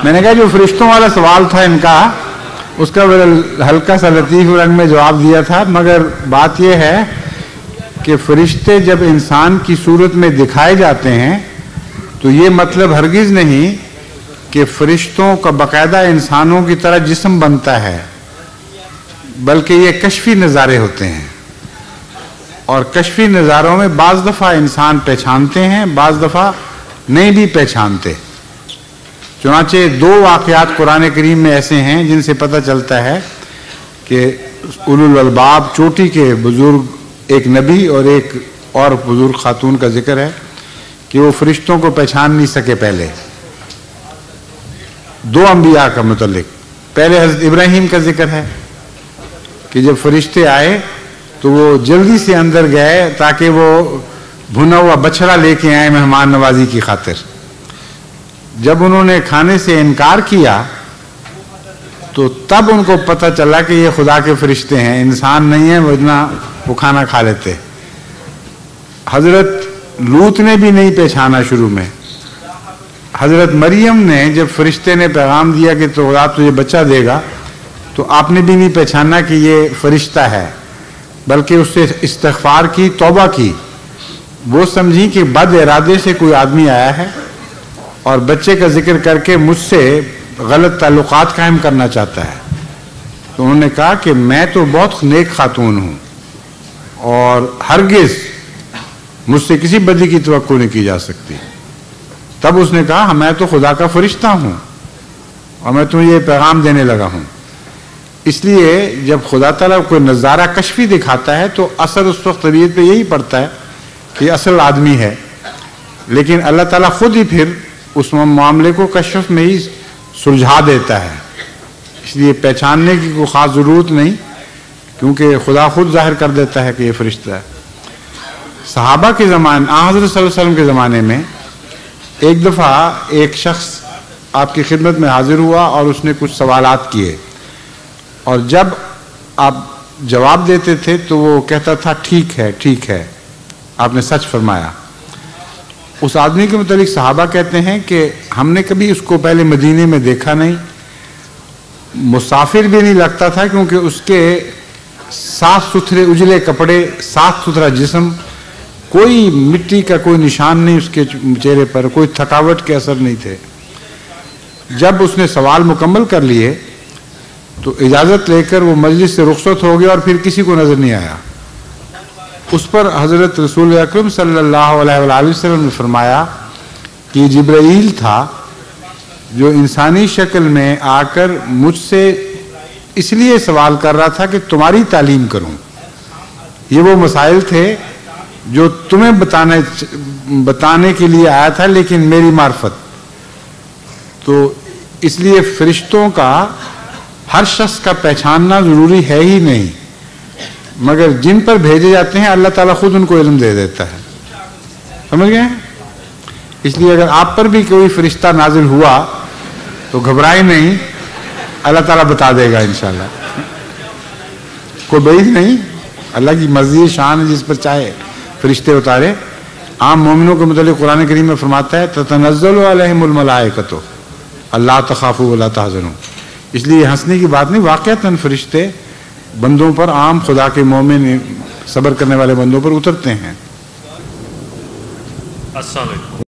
میں نے کہا جو فرشتوں والا سوال تھا ان کا، اس کا بڑا ہلکا سا لطیف رنگ میں جواب دیا تھا، مگر بات یہ ہے کہ فرشتے جب انسان کی صورت میں دکھائے جاتے ہیں تو یہ مطلب ہرگز نہیں کہ فرشتوں کا باقاعدہ انسانوں کی طرح جسم بنتا ہے، بلکہ یہ کشفی نظارے ہوتے ہیں، اور کشفی نظاروں میں بعض دفعہ انسان پہچانتے ہیں، بعض دفعہ نہیں بھی پہچانتے۔ چنانچہ 2 واقعات قرآن کریم میں ایسے ہیں جن سے پتہ چلتا ہے کہ اولو الالباب چوٹی کے بزرگ ایک نبی اور ایک اور بزرگ خاتون کا ذکر ہے کہ وہ فرشتوں کو پہچان نہیں سکے پہلے۔ 2 انبیاء کا متعلق، پہلے حضرت ابراہیم کا ذکر ہے کہ جب فرشتے آئے تو وہ جلدی سے اندر گئے تاکہ وہ بھنا ہوا بچڑا لے کے آئے مہمان نوازی کی خاطر۔ جب انہوں نے کھانے سے انکار کیا تو تب ان کو پتہ چلا کہ یہ خدا کے فرشتے ہیں، انسان نہیں ہیں، ورنہ وہ کھانا کھا لیتے۔ حضرت لوط نے بھی نہیں پہچانا شروع میں۔ حضرت مریم نے جب فرشتے نے پیغام دیا کہ تو خدا تجھے بچہ دے گا تو آپ نے بھی نہیں پہچانا کہ یہ فرشتہ ہے، بلکہ اس سے استغفار کی، توبہ کی۔ وہ سمجھی کہ بد ارادے سے کوئی آدمی آیا ہے اور بچے کا ذکر کر کے مجھ سے غلط تعلقات قائم کرنا چاہتا ہے۔ تو انہوں نے کہا کہ میں تو بہت نیک خاتون ہوں اور ہرگز مجھ سے کسی بدی کی توقع نہیں کی جا سکتی۔ تب اس نے کہا میں تو خدا کا فرشتہ ہوں اور میں تمہیں یہ پیغام دینے لگا ہوں۔ اس لیے جب خدا تعالیٰ کوئی نظارہ کشفی دکھاتا ہے تو اثر اس وقت طبیعت پہ یہی پڑتا ہے کہ اصل آدمی ہے، لیکن اللہ تعالیٰ خود ہی پھر اس معاملے کو کشف میں ہی سلجھا دیتا ہے۔ اس لیے پہچاننے کی کوئی خاص ضرورت نہیں، کیونکہ خدا خود ظاہر کر دیتا ہے کہ یہ فرشتہ ہے۔ صحابہ کے زمانے، حضرت صلی اللہ علیہ وسلم کے زمانے میں ایک دفعہ ایک شخص آپ کی خدمت میں حاضر ہوا اور اس نے کچھ سوالات کیے، اور جب آپ جواب دیتے تھے تو وہ کہتا تھا ٹھیک ہے ٹھیک ہے، آپ نے سچ فرمایا۔ اس آدمی کے متعلق صحابہ کہتے ہیں کہ ہم نے کبھی اس کو پہلے مدینے میں دیکھا نہیں، مسافر بھی نہیں لگتا تھا، کیونکہ اس کے صاف ستھرے اجلے کپڑے، صاف ستھرا جسم، کوئی مٹی کا کوئی نشان نہیں اس کے چہرے پر، کوئی تھکاوٹ کے اثر نہیں تھے۔ جب اس نے سوال مکمل کر لیے تو اجازت لے کر وہ مجلس سے رخصت ہو گیا اور پھر کسی کو نظر نہیں آیا۔ اس پر حضرت رسول اکرم صلی اللہ علیہ وآلہ وسلم نے فرمایا کہ جبرائیل تھا جو انسانی شکل میں آ کر مجھ سے اس لیے سوال کر رہا تھا کہ تمہاری تعلیم کروں۔ یہ وہ مسائل تھے جو تمہیں بتانے کے لیے آیا تھا، لیکن میری معرفت۔ تو اس لیے فرشتوں کا ہر شخص کا پہچاننا ضروری ہے ہی نہیں، مگر جن پر بھیجے جاتے ہیں اللہ تعالیٰ خود ان کو علم دے دیتا ہے، سمجھ گئے؟ اس لیے اگر آپ پر بھی کوئی فرشتہ نازل ہوا تو گھبرائے نہیں، اللہ تعالیٰ بتا دے گا انشاءاللہ، کوئی بعید نہیں، اللہ کی مرضی شان ہے جس پر چاہے فرشتے اتارے۔ عام مومنوں کے متعلق قرآن کریم میں فرماتا ہے تتنزل علیہم الملائکۃ الا تخافوا ولا تحزنوا۔ اس لیے ہنسنے کی بات نہیں، واقعتاً فرشتے بندوں پر، عام خدا کے مومن صبر کرنے والے بندوں پر اترتے ہیں۔ السلام علیکم۔